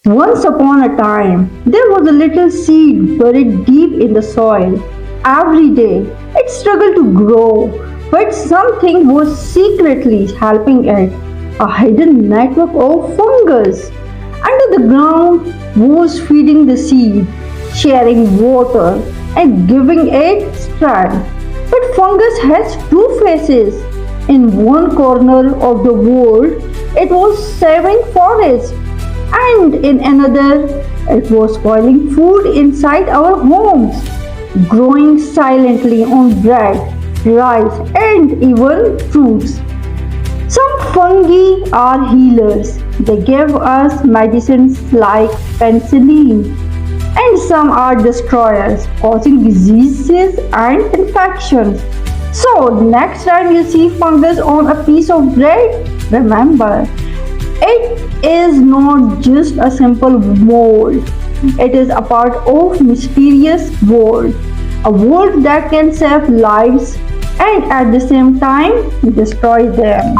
Once upon a time, there was a little seed buried deep in the soil. Every day, it struggled to grow, but something was secretly helping it. A hidden network of fungus under the ground was feeding the seed, sharing water, and giving it strength. But fungus has two faces. In one corner of the world, it was saving forests, and in another, it was spoiling food inside our homes, growing silently on bread, rice, and even fruits. Some fungi are healers. They give us medicines like penicillin, and some are destroyers, causing diseases and infections. So, next time you see fungus on a piece of bread, remember it is not just a simple mold. It is a part of mysterious world, a world that can save lives and at the same time destroy them.